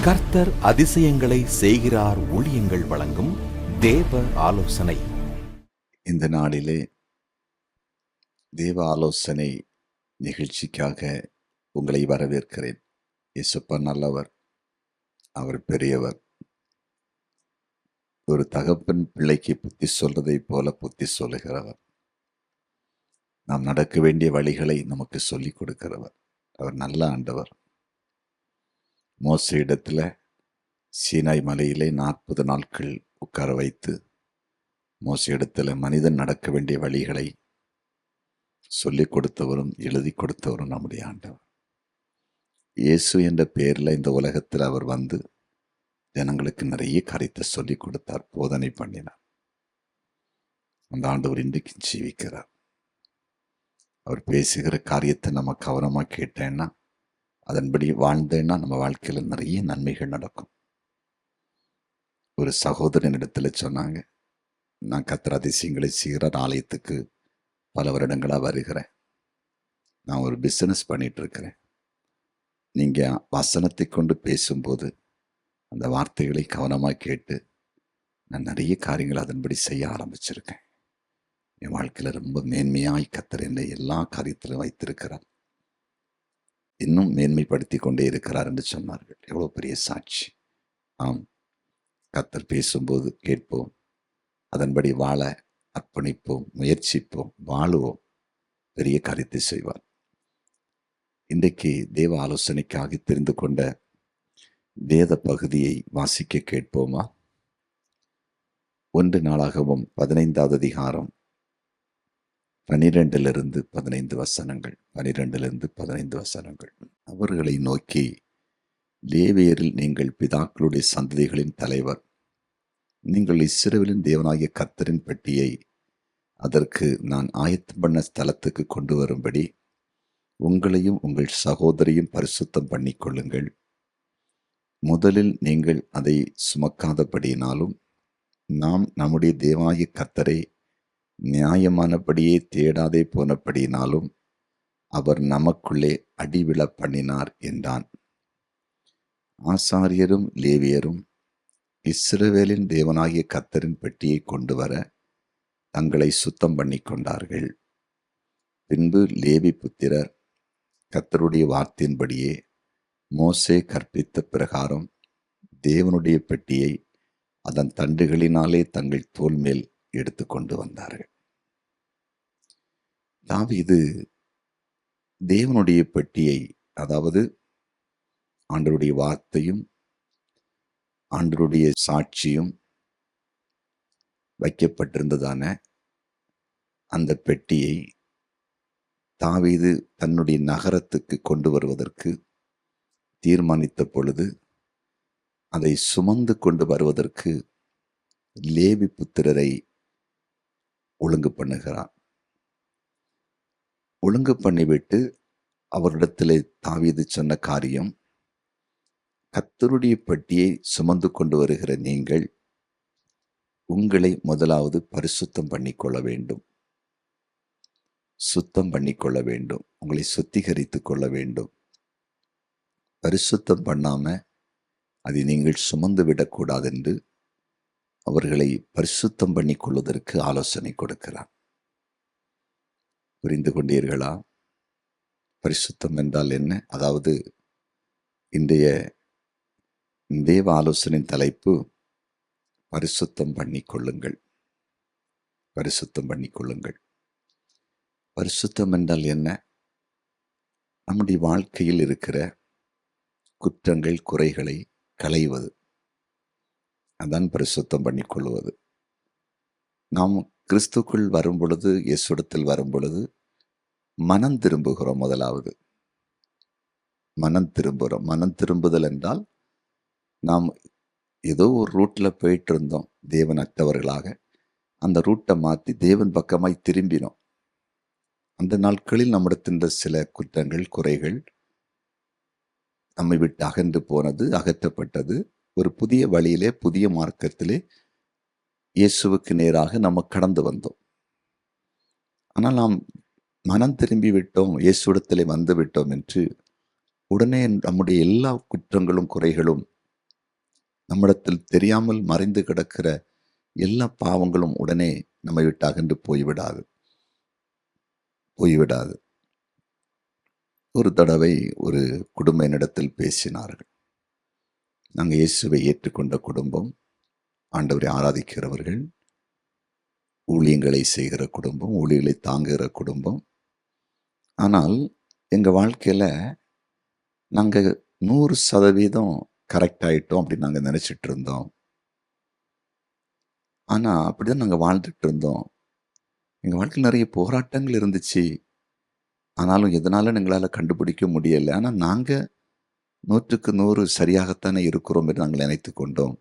கர்த்தர் அதிசயங்களை செய்கிறார் ஊழியங்கள் வழங்கும் தேவ ஆலோசனை. இந்த நாளிலே தேவ ஆலோசனை நிகழ்ச்சிக்காக உங்களை வரவேற்கிறேன். இயேசுப்பா நல்லவர், அவர் பெரியவர். ஒரு தகப்பன் பிள்ளைக்கு புத்தி சொல்றதை போல புத்தி சொல்லுகிறவர். நாம் நடக்க வேண்டிய வழிகளை நமக்கு சொல்லிக் கொடுக்கிறவர். அவர் நல்ல ஆண்டவர். மோசே இடத்துல சீனாய் மலையிலே 40 நாட்கள் உட்கார வைத்து மோசே இடத்துல மனிதன் நடக்க வேண்டிய வழிகளை சொல்லிக் கொடுத்தவரும் எழுதி கொடுத்தவரும் நம்முடைய ஆண்டவர். இயேசு என்ற பெயரில் இந்த உலகத்தில் அவர் வந்து ஜனங்களுக்கு நிறைய காரியத்தை சொல்லிக் கொடுத்தார், போதனை பண்ணினார். அந்த ஆண்டவர் இன்றைக்கு ஜீவிக்கிறார். அவர் பேசுகிற காரியத்தை நம்ம கவனமாக கேட்டேன்னா, அதன்படி வாழ்ந்தேன்னா நம்ம வாழ்க்கையில் நிறைய நன்மைகள் நடக்கும். ஒரு சகோதரன் இடத்துல சொன்னாங்க, நான் கர்த்தர் அதிசயங்களை செய்கிற ஆலயத்துக்கு பல வருடங்களாக வருகிறேன். நான் ஒரு பிஸ்னஸ் பண்ணிட்டு இருக்கிறேன். நீங்கள் வசனத்தை கொண்டு பேசும்போது அந்த வார்த்தைகளை கவனமாக கேட்டு நான் நிறைய காரியங்களை அதன்படி செய்ய ஆரம்பிச்சிருக்கேன். என் வாழ்க்கையில் ரொம்ப மேன்மையாய் கர்த்தர் என்னை எல்லா காரியத்திலும் வைத்திருக்கிறார், இன்னும் மேன்மைப்படுத்தி கொண்டே இருக்கிறார் என்று சொன்னார்கள். எவ்வளோ பெரிய சாட்சி! ஆம், கர்த்தர் பேசும்போது கேட்போம், அதன்படி வாழ அர்ப்பணிப்போம், முயற்சிப்போம், வாழுவோம், பெரிய காரியத்தை செய்வார். இன்றைக்கு தேவ ஆலோசனைக்காக தெரிந்து கொண்ட வேத பகுதியை வாசிக்க கேட்போமா? 1 நாளாகமம் 15வது அதிகாரம் 12-15 வசனங்கள். 12-15 வசனங்கள். அவர்களை நோக்கி, லேவியரில் நீங்கள் பிதாக்களுடைய சந்ததிகளின் தலைவர். நீங்கள் இஸ்ரவேலின் தேவனாகிய கர்த்தரின் பெட்டியை அதற்கு நான் ஆயத்தம் பண்ண ஸ்தலத்துக்கு கொண்டு வரும்படி உங்களையும் உங்கள் சகோதரியும் பரிசுத்தம் பண்ணிக்கொள்ளுங்கள். முதலில் நீங்கள் அதை சுமக்காதபடியினாலும் நாம் நம்முடைய தேவனாகிய கர்த்தரை நியாயமானபடியே தேடாதே போனபடியினாலும் அவர் நமக்குள்ளே அடிவிழ பண்ணினார் என்றான். ஆசாரியரும் லேவியரும் இஸ்ரவேலின் தேவனாகிய கர்த்தரின் பெட்டியை கொண்டு வர தங்களை சுத்தம் பண்ணி கொண்டார்கள். பின்பு லேவி புத்திரர் கர்த்தருடைய வார்த்தையின்படியே மோசே கற்பித்த பிரகாரம் தேவனுடைய பெட்டியை அதன் தண்டுகளினாலே தங்கள் தோள் மேல் எடுத்து கொண்டு வந்தார்கள். தாவீது தேவனுடைய பெட்டியை, அதாவது ஆண்டவருடைய வார்த்தையும் ஆண்டவருடைய சாட்சியும் வைக்கப்பட்டிருந்ததான அந்த பெட்டியை தாவீது தன்னுடைய நகரத்துக்கு கொண்டு வருவதற்கு தீர்மானித்த பொழுது, அதை சுமந்து கொண்டு வருவதற்கு லேவி புத்திரரை ஒழுங்கு பண்ணுகிறான். ஒழுங்கு பண்ணிவிட்டு அவரிடத்திலே தாவீது சொன்ன காரியம், கர்த்தருடைய பெட்டியை சுமந்து கொண்டு வருகிற நீங்கள் உங்களை முதலாவது பரிசுத்தம் பண்ணிக்கொள்ள வேண்டும், சுத்தம் பண்ணிக்கொள்ள வேண்டும், உங்களை சுத்திகரித்து கொள்ள வேண்டும். பரிசுத்தம் பண்ணாம அதை நீங்கள் சுமந்து விடக்கூடாது என்று அவர்களை பரிசுத்தம் பண்ணி கொள்வதற்கு ஆலோசனை கொடுக்கிறார். புரிந்து கொண்டீர்களா? பரிசுத்தம் என்றால் என்ன? அதாவது இன்றைய தேவ ஆலோசனையின் தலைப்பு பரிசுத்தம் பண்ணிக்கொள்ளுங்கள். பரிசுத்தம் பண்ணிக்கொள்ளுங்கள். பரிசுத்தம் என்றால் என்ன? நம்முடைய வாழ்க்கையில் இருக்கிற குற்றங்கள், குறைகளை களைவது, அதான் பரிசுத்தம் பண்ணிக்கொள்வது. நாம் கிறிஸ்துக்குள் வரும் பொழுது, இயேசுவிடத்தில் வரும் பொழுது மனம் திரும்புகிறோம். முதலாவது மனம் திரும்புகிறோம். மனம் திரும்புதல் என்றால், நாம் ஏதோ ஒரு ரூட்ல போயிட்டு இருந்தோம் தேவன் அற்றவர்களாக, அந்த ரூட்டை மாற்றி தேவன் பக்கமாய் திரும்பினோம். அந்த நாட்களில் நம்மிடத்தின் சில குற்றங்கள், குறைகள் நம்மை விட்டு அகன்று போனது, அகற்றப்பட்டது. ஒரு புதிய வழியிலே, புதிய மார்க்கத்திலே இயேசுவுக்கு நேராக நம்ம கடந்து வந்தோம். ஆனால் நாம் மனம் திரும்பி விட்டோம், இயேசுவிடத்திலே வந்து விட்டோம் என்று உடனே நம்முடைய எல்லா குற்றங்களும், குறைகளும் நம்மிடத்தில் தெரியாமல் மறைந்து கிடக்கிற எல்லா பாவங்களும் உடனே நம்மை விட்டு அகன்று போய்விடாது. ஒரு தடவை ஒரு குடும்ப என்னிடத்தில் பேசினார்கள். நாங்கள் இயேசுவை ஏற்றுக்கொண்ட குடும்பம், ஆண்டவரை ஆராதிக்கிறவர்கள், ஊழியங்களை செய்கிற குடும்பம், ஊழியர்களை தாங்குகிற குடும்பம். ஆனால் எங்கள் வாழ்க்கையில் நாங்கள் 100% கரெக்ட் ஆகிட்டோம் அப்படின்னு நாங்கள் நினச்சிட்டு இருந்தோம். ஆனால் அப்படிதான் நாங்கள் வாழ்ந்துட்டு இருந்தோம். எங்கள் வாழ்க்கையில் நிறைய போராட்டங்கள் இருந்துச்சு. ஆனாலும் எதனாலும் எங்களால் கண்டுபிடிக்க முடியலை. ஆனால் நாங்கள் 100க்கு 100 சரியாகத்தானே இருக்கிறோம் என்று நாங்கள் நினைத்து கொண்டோம்.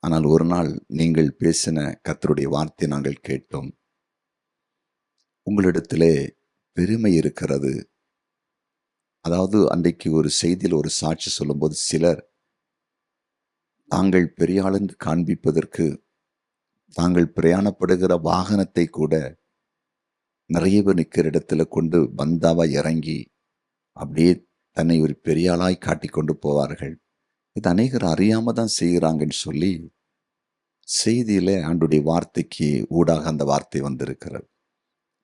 ஆனால் ஒரு நாள் நீங்கள் பேசின கர்த்தருடைய வார்த்தை நாங்கள் கேட்டோம். உங்களிடத்திலே பெருமை இருக்கிறது. அதாவது அன்றைக்கு ஒரு செய்தியில் ஒரு சாட்சி சொல்லும்போது சிலர் தாங்கள் பெரிய ஆள் என்று காண்பிப்பதற்கு தாங்கள் பிரயாணப்படுகிற வாகனத்தை கூட நிறைய பேர் நிற்கிற இடத்துல கொண்டு பந்தாவா இறங்கி அப்படியே தன்னை ஒரு பெரிய ஆளாய் காட்டி கொண்டு போவார்கள். இது அநேகர் அறியாம தான் செய்கிறாங்கன்னு சொல்லி செய்தியில ஆண்டுடைய வார்த்தைக்கு ஊடாக அந்த வார்த்தை வந்திருக்கிறது.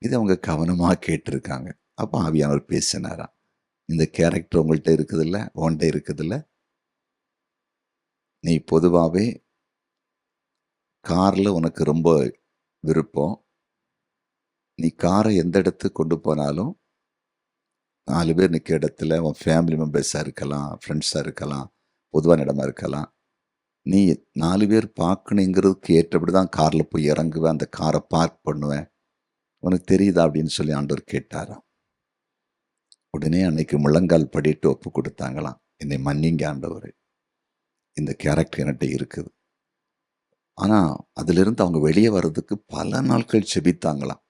இது அவங்க கவனமாக கேட்டிருக்காங்க. அப்போ ஆவியானவர் பேசினாரா, இந்த கேரக்டர் உங்கள்கிட்ட இருக்குதில்ல, உன்கிட்ட இருக்குதில்ல, நீ பொதுவாகவே காரில் உனக்கு ரொம்ப விருப்பம். நீ காரை எந்த இடத்துக்கு கொண்டு போனாலும் 4 பேர் நிற்கிற இடத்துல உன் ஃபேமிலி மெம்பர்ஸாக இருக்கலாம், ஃப்ரெண்ட்ஸாக இருக்கலாம், பொதுவான இடமா இருக்கலாம், நீ 4 பேர் பார்க்கணுங்கிறதுக்கு ஏற்றபடி தான் காரில் போய் இறங்குவேன், அந்த காரை பார்க் பண்ணுவேன், உனக்கு தெரியுதா அப்படின்னு சொல்லி ஆண்டவர் கேட்டாராம். உடனே அன்னைக்கு முழங்கால் படிட்டு ஒப்பு கொடுத்தாங்களாம், என்னை மன்னிங்க ஆண்டவர், இந்த கேரக்டர் என்கிட்ட இருக்குது. ஆனால் அதிலிருந்து அவங்க வெளியே வர்றதுக்கு பல நாட்கள் செபித்தாங்களாம்.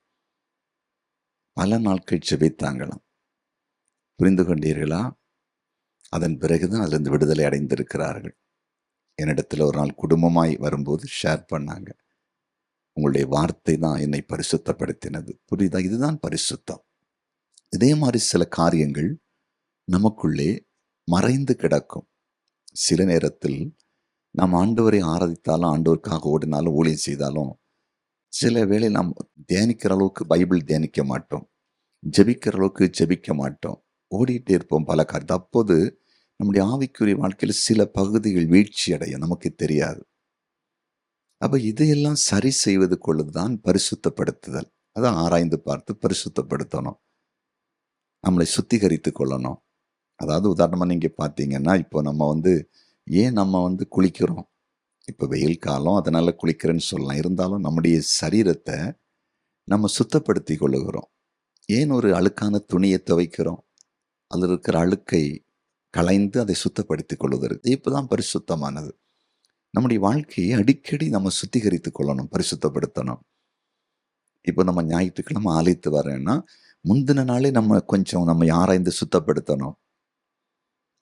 புரிந்து கொண்டீர்களா? அதன் பிறகுதான் அதிலிருந்து விடுதலை அடைந்திருக்கிறார்கள். என்னிடத்தில் ஒரு நாள் குடும்பமாய் வரும்போது ஷேர் பண்ணாங்க, உங்களுடைய வார்த்தை தான் என்னை பரிசுத்தப்படுத்தினது. புரியுதா? இதுதான் பரிசுத்தம். இதே மாதிரி சில காரியங்கள் நமக்குள்ளே மறைந்து கிடக்கும். சில நேரத்தில் நாம் ஆண்டவரை ஆராதித்தாலும், ஆண்டவருக்காக ஓடினாலும், ஊழியம் செய்தாலும், சில வேளை நாம் தியானிக்கிற அளவுக்கு பைபிள் தியானிக்க மாட்டோம், ஜெபிக்கிற அளவுக்கு ஜெபிக்க மாட்டோம், ஓடிட்டே இருப்போம் பல காரியத்தை. அப்போது நம்முடைய ஆவிக்குரிய வாழ்க்கையில் சில பகுதிகள் வீழ்ச்சி அடையும், நமக்கு தெரியாது. அப்போ இதையெல்லாம் சரி செய்வதுக்குள்ளதுதான் பரிசுத்தப்படுத்துதல். அதான் ஆராய்ந்து பார்த்து பரிசுத்தப்படுத்தணும், நம்மளை சுத்திகரித்து கொள்ளணும். அதாவது உதாரணமாக நீங்கள் பார்த்தீங்கன்னா, இப்போ நம்ம ஏன் நம்ம குளிக்கிறோம்? இப்போ வெயில் காலம், அதனால் குளிக்கிறேன்னு சொல்லலாம். இருந்தாலும் நம்முடைய சரீரத்தை நம்ம சுத்தப்படுத்தி கொள்ளுகிறோம். ஏன் ஒரு அழுக்கான துணியை துவைக்கிறோம்? அதில் இருக்கிற அழுக்கை களைந்து அதை சுத்தப்படுத்தி கொள்வதற்கு. இப்போ தான் பரிசுத்தமானது. நம்முடைய வாழ்க்கையை அடிக்கடி நம்ம சுத்திகரித்து கொள்ளணும், பரிசுத்தப்படுத்தணும். இப்போ நம்ம ஞாயிற்றுக்கிழமை ஆலயத்து வரேன்னா முந்தின நாளே நம்ம ஆராய்ந்து சுத்தப்படுத்தணும்.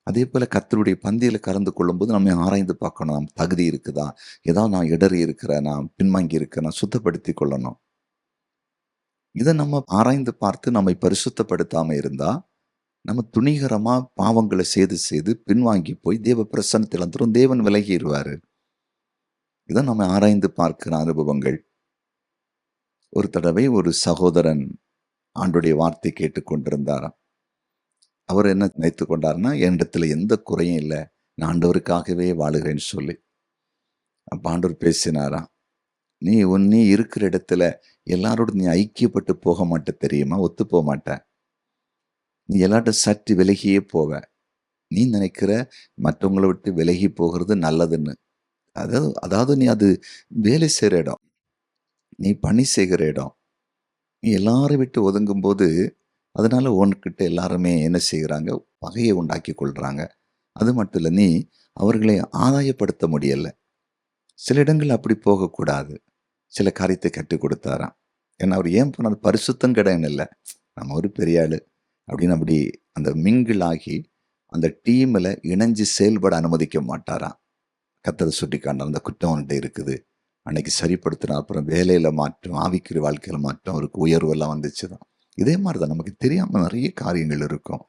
அதே போல் கர்த்தருடைய பந்தியில் கலந்து கொள்ளும்போது நம்ம ஆராய்ந்து பார்க்கணும், நம்ம தகுதி இருக்குதா, ஏதாவது நான் இடறி இருக்கிறேன், நான் பின்வாங்கி இருக்கிறேன், சுத்தப்படுத்தி கொள்ளணும். இதை நம்ம ஆராய்ந்து பார்த்து நம்மை பரிசுத்தப்படுத்தாமல் இருந்தால் நம்ம துணிகரமாக பாவங்களை செய்து பின்வாங்கி போய் தேவ பிரசன்னத்தில் வந்துடும், தேவன் விலகிடுவார். இதை நம்ம ஆராய்ந்து பார்க்கிற அனுபவங்கள். ஒரு தடவை ஒரு சகோதரன் ஆண்டுடைய வார்த்தை கேட்டுக்கொண்டிருந்தாராம். அவர் என்ன நினைத்து கொண்டார்னா, என்னிடத்துல எந்த குறையும் இல்லை, நான் ஆண்டவருக்காகவே வாழுகிறேன்னு சொல்லி. அப்போ ஆண்டவர் பேசினாராம், நீ இருக்கிற இடத்துல எல்லாரோட நீ ஐக்கியப்பட்டு போக மாட்ட தெரியுமா? ஒத்து போக மாட்ட. நீ எல்லார்ட்ட சற்று விலகியே போவ. நீ நினைக்கிற மற்றவங்களை விட்டு விலகி போகிறது நல்லதுன்னு. அதாவது நீ அது வேலை செய்கிற இடம், நீ பணி செய்கிற இடம். நீ எல்லாரும் விட்டு ஒதுங்கும்போது அதனால உன்கிட்ட எல்லாருமே என்ன செய்கிறாங்க? பகையை உண்டாக்கி கொள்றாங்க. அது மட்டும் இல்லை, நீ அவர்களை ஆதாயப்படுத்த முடியலை. சில இடங்கள் அப்படி போகக்கூடாது. சில காரியத்தை கற்றுக் கொடுத்தாராம். ஏன்னா அவர் ஏன் போனார்? பரிசுத்தம் கிடையாது இல்லை, நம்ம ஒரு பெரிய ஆள் அப்படின்னு அப்படி அந்த மிங்கிள் ஆகி அந்த டீமில் இணைஞ்சு செயல்பட அனுமதிக்க மாட்டாராம். கர்த்தர் சுட்டிக்காண்டார், அந்த குற்றம் அவன்கிட்ட இருக்குது. அன்னைக்கு சரிப்படுத்தினா அப்புறம் வேலையில் மாற்றம், ஆவிக்குரிய வாழ்க்கையில் மாற்றம், அவருக்கு உயர்வெல்லாம் வந்துச்சு தான். இதே மாதிரி தான் நமக்கு தெரியாமல் நிறைய காரியங்கள் இருக்கும்,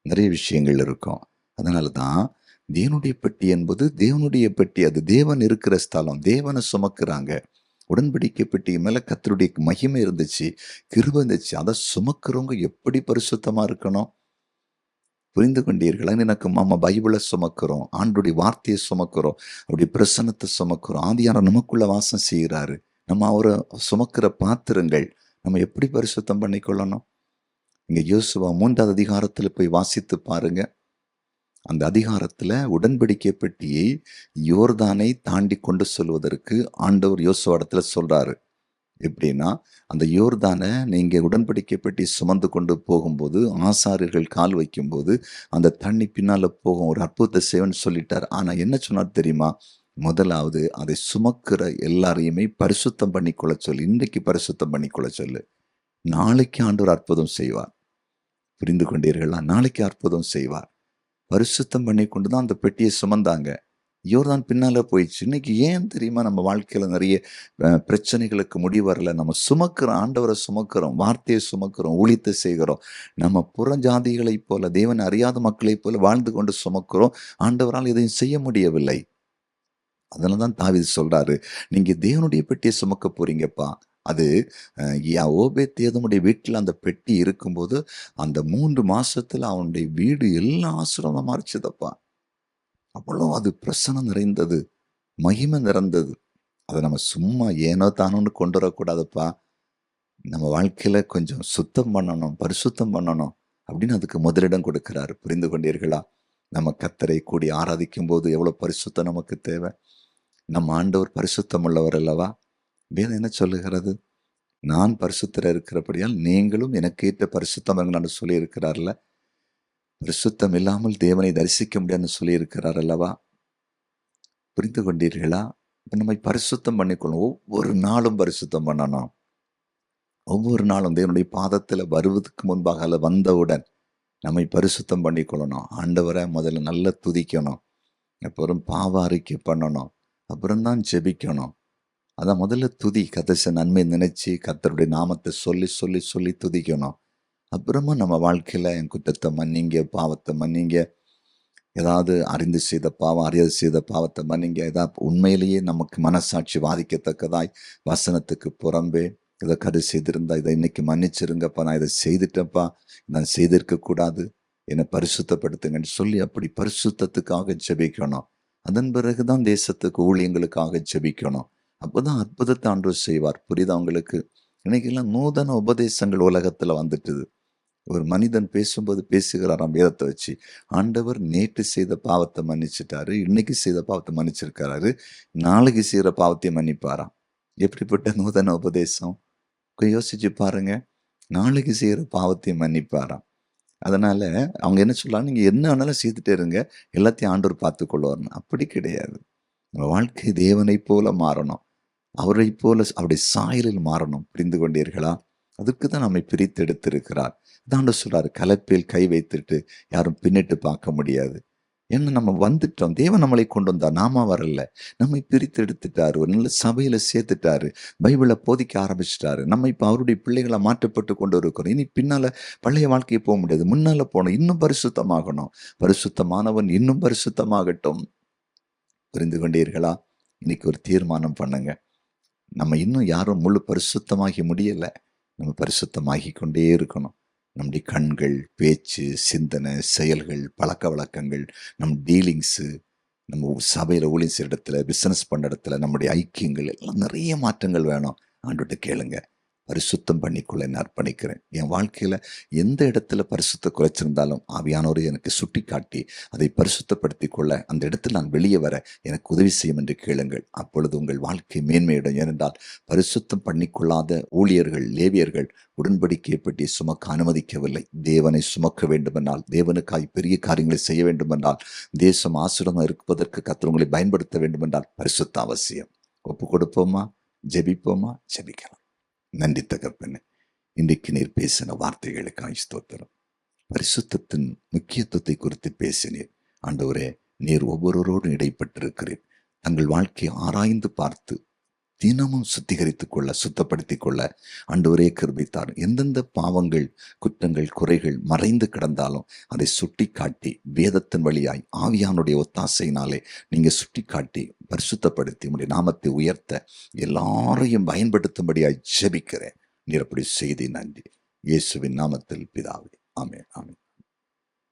நிறைய விஷயங்கள் இருக்கும். அதனால தான் தேவனுடைய பெட்டி என்பது தேவனுடைய பெட்டி. அது தேவன் இருக்கிற ஸ்தலம். தேவனை சுமக்குறாங்க. உடன்படிக்கை பெட்டி மேல கர்த்தருடைய மகிமை இருந்துச்சு, கிருபை இருந்துச்சு. அதை சுமக்கிறவங்க எப்படி பரிசுத்தமா இருக்கணும்? புரிந்து கொண்டீர்களா? எனக்கு பைபிளை சுமக்கிறோம், ஆண்டுடைய வார்த்தையை சுமக்கிறோம், அவருடைய பிரசன்னத்தை சுமக்கிறோம். ஆவியானவர் நமக்குள்ள வாசம் செய்கிறாரு. நம்ம அவரை சுமக்கிற பாத்திரங்கள். நம்ம எப்படி பரிசுத்தம் பண்ணிக்கொள்ளணும்? இங்க யோசுவா 3வது அதிகாரத்துல போய் வாசித்து பாருங்க. அந்த அதிகாரத்துல உடன்படிக்கை பெட்டியை யோர்தானை தாண்டி கொண்டு செல்வதற்கு ஆண்டவர் யோசுவா இடத்துல சொல்றாரு. எப்படின்னா, அந்த யோர்தானை நீங்க உடன்படிக்கை பெட்டி சுமந்து கொண்டு போகும்போது, ஆசாரியர்கள் கால் வைக்கும்போது அந்த தண்ணி பின்னால போகும், ஒரு அற்புதத்தை செய்வேன்னு சொல்லிட்டார். ஆனா என்ன சொன்னார் தெரியுமா? முதலாவது அதை சுமக்கிற எல்லாரையுமே பரிசுத்தம் பண்ணிக்கொள்ள சொல்லு. இன்றைக்கு பரிசுத்தம் பண்ணிக்கொள்ள சொல்லு. நாளைக்கு ஆண்டவர் அற்புதம் செய்வார். புரிந்து கொண்டீர்களா? நாளைக்கு அற்புதம் செய்வார். பரிசுத்தம் பண்ணி கொண்டு தான் அந்த பெட்டியை சுமந்தாங்க. யோர்தான் பின்னால போயிடுச்சு. இன்னைக்கு ஏன் தெரியுமா நம்ம வாழ்க்கையில நிறைய பிரச்சனைகளுக்கு முடிவு வரல? நம்ம சுமக்கிறோம், ஆண்டவரை சுமக்கிறோம், வார்த்தையை சுமக்கிறோம், ஊழியத்தை செய்கிறோம். நம்ம புறஜாதிகளைப் போல, தேவனை அறியாத மக்களைப் போல வாழ்ந்து கொண்டு சுமக்கிறோம். ஆண்டவரால் இதையும் செய்ய முடியவில்லை. அதனாலதான் தாவீது சொல்றாரு, நீங்க தேவனுடைய பெட்டியை சுமக்க போறீங்கப்பா. அது ஓபேத்ஏதோமுடைய வீட்டில் அந்த பெட்டி இருக்கும்போது அந்த 3 மாசத்துல அவனுடைய வீடு எல்லாம் ஆசீர்வாதமா இருந்துச்சுதப்பா. அவ்வளோ அது பிரசன்னம் நிறைந்தது, மகிமை நிறைந்தது. அதை நம்ம சும்மா ஏனோ தானோன்னு கொண்டு வரக்கூடாதுப்பா. நம்ம வாழ்க்கையில கொஞ்சம் சுத்தம் பண்ணணும், பரிசுத்தம் பண்ணணும் அப்படின்னு அதுக்கு முதலிடம் கொடுக்கிறாரு. புரிந்து கொண்டீர்களா? நம்ம கர்த்தரை கூடி ஆராதிக்கும் போது எவ்வளவு பரிசுத்தம் நமக்கு தேவை. நம்ம ஆண்டவர் பரிசுத்தம் உள்ளவர் அல்லவா? வேதம் என்ன சொல்லுகிறது? நான் பரிசுத்தரா இருக்கிறபடியால் நீங்களும் எனக்கு ஏற்ற பரிசுத்தம் என்று சொல்லி இருக்கிறார்ல. பரிசுத்தம் இல்லாமல் தேவனை தரிசிக்க முடியாதுன்னு சொல்லி இருக்கிறார் அல்லவா? புரிந்து கொண்டீர்களா? நம்மை பரிசுத்தம் பண்ணிக்கொள்ளும். ஒவ்வொரு நாளும் பரிசுத்தம் பண்ணணும். ஒவ்வொரு நாளும் தேவனுடைய பாதத்துல வருவதற்கு முன்பாக அல்ல, வந்தவுடன் நம்மை பரிசுத்தம் பண்ணிக்கொள்ளணும். ஆண்டவரை முதல்ல நல்லா துதிக்கணும், அப்புறம் பாவ அறிக்கை பண்ணணும், அப்புறம்தான் ஜெபிக்கணும். அதான் முதல்ல துதி. கர்த்தர் நன்மை நினைச்சு கர்த்தருடைய நாமத்தை சொல்லி சொல்லி சொல்லி துதிக்கணும். அப்புறமா நம்ம வாழ்க்கையில என் குற்றத்தை மன்னிங்க, பாவத்தை மன்னிங்க, ஏதாவது அறிந்து செய்த பாவம், அறியாது செய்த பாவத்தை மன்னிங்க, ஏதாவது உண்மையிலேயே நமக்கு மனசாட்சி வாதிக்கத்தக்கதாய் வசனத்துக்கு புறம்பே இதை கரு செய்திருந்தா இதை இன்னைக்கு மன்னிச்சிருங்கப்பா, நான் இதை செய்துட்டேன்ப்பா, நான் செய்திருக்க கூடாது, என்னை பரிசுத்தப்படுத்துங்கன்னு சொல்லி அப்படி பரிசுத்தத்துக்காக ஜெபிக்கணும். அதன் பிறகுதான் தேசத்துக்கு ஊழியங்களுக்காக ஜெபிக்கணும். அப்போதான் அற்புதத்தை ஆண்டவர் செய்வார். புரியுதா உங்களுக்கு? இன்னைக்கெல்லாம் நூதன உபதேசங்கள் உலகத்துல வந்துட்டுது. ஒரு மனிதன் பேசும்போது பேசுகிறாராம் வேதத்தை வச்சு. ஆண்டவர் நேற்று செய்த பாவத்தை மன்னிச்சிட்டாரு, இன்னைக்கு செய்த பாவத்தை மன்னிச்சிருக்காரு, நாளைக்கு செய்யற பாவத்தை மன்னிப்பாராம். எப்படிப்பட்ட நூதன உபதேசம்! யோசிச்சு பாருங்க. நாளைக்கு செய்யற பாவத்தை மன்னிப்பாராம். அதனால அவங்க என்ன சொல்லலாம், நீங்க என்ன வேணாலும் செய்துட்டே இருங்க, எல்லாத்தையும் ஆண்டவர் பார்த்து கொள்வார்னு. அப்படி கிடையாது. நம்ம வாழ்க்கை தேவனை போல மாறணும், அவரை போல அவருடைய சாயலில் மாறணும். புரிந்து கொண்டீர்களா? அதுக்கு தான் நம்மை பிரித்து எடுத்திருக்கிறார். தாண்ட சொல்றாரு, கலப்பையில் கை வைத்துட்டு யாரும் பின்னிட்டு பார்க்க முடியாது. ஏன்னா நம்ம வந்துட்டோம். தேவன் நம்மளை கொண்டு வந்தார், நாம வரல. நம்மை பிரித்து எடுத்துட்டாரு, ஒரு நல்ல சபையில சேர்த்துட்டாரு, பைபிளை போதிக்க ஆரம்பிச்சிட்டாரு. நம்ம இப்ப அவருடைய பிள்ளைகளை மாற்றப்பட்டு கொண்டு இருக்கிறோம். இனி பின்னால பழைய வாழ்க்கையை போக முடியாது, முன்னால போகணும், இன்னும் பரிசுத்தமாகணும். பரிசுத்தமானவன் இன்னும் பரிசுத்தமாகட்டும். புரிந்து கொண்டீர்களா? இன்னைக்கு ஒரு தீர்மானம் பண்ணுங்க. நம்ம இன்னும் யாரும் முழு பரிசுத்தமாகி முடியல. நம்ம பரிசுத்தமாகி கொண்டே இருக்கணும். நம்முடைய கண்கள், பேச்சு, சிந்தனை, செயல்கள், பழக்க வழக்கங்கள், நம் டீலிங்ஸு, நம்ம சபையில ஊழியம் செய்யற இடத்துல, பிசினஸ் பண்ண இடத்துல, நம்முடைய ஐக்கியங்கள் எல்லாம் நிறைய மாற்றங்கள் வேணும். ஆண்டவர்கிட்ட கேளுங்க. பரிசுத்தம் பண்ணிக்கொள்ள என்ன அர்ப்பணிக்கிறேன். என் வாழ்க்கையில எந்த இடத்துல பரிசுத்த குறைச்சிருந்தாலும் ஆவியானோரை எனக்கு சுட்டி காட்டி அதை பரிசுத்தப்படுத்தி கொள்ள, அந்த இடத்தில் நான் வெளியே வர எனக்கு உதவி செய்யும் என்று கேளுங்கள். அப்பொழுது உங்கள் வாழ்க்கை மேன்மையிடும். ஏனென்றால் பரிசுத்தம் பண்ணிக்கொள்ளாத ஊழியர்கள், லேவியர்கள் உடன்படிக்கையை பற்றி சுமக்க அனுமதிக்கவில்லை. தேவனை சுமக்க வேண்டுமென்றால், தேவனுக்காய் பெரிய காரியங்களை செய்ய வேண்டுமென்றால், தேசம் ஆசீர்வாதமாக இருப்பதற்கு கர்த்தர் உங்களை பயன்படுத்த வேண்டுமென்றால் பரிசுத்த அவசியம். ஒப்பு கொடுப்போமா? ஜெபிப்போமா? ஜெபிக்கலாம். நன்றி தகப்பனே, இன்றைக்கு நீர் பேசின வார்த்தைகளுக்காய் ஸ்தோத்திரம். பரிசுத்தத்தின் முக்கியத்துவத்தை குறித்து பேசினீர். ஆண்டவரே, நீர் ஒவ்வொருவரோடும் இடைப்பட்டிருக்கிறீர். தங்கள் வாழ்க்கையை ஆராய்ந்து பார்த்து தினமும் சுத்திகரித்துக் கொள்ள, சுத்தப்படுத்திக் கொள்ள ஆண்டவரே கிருபை தாரும். எந்தெந்த பாவங்கள், குற்றங்கள், குறைகள் மறைந்து கிடந்தாலும் அதை சுட்டி காட்டி வேதத்தின் வழியாய் ஆவியானுடைய ஒத்தாசையினாலே நீங்க சுட்டி காட்டி பரிசுத்தப்படுத்தி உடைய நாமத்தை உயர்த்த எல்லாரையும் பயன்படுத்தும்படியாய் ஜெபிக்கிறேன். நீர் அப்படி செய்தி நன்றி. இயேசுவின் நாமத்தில் பிதாவே, ஆமென், ஆமென்.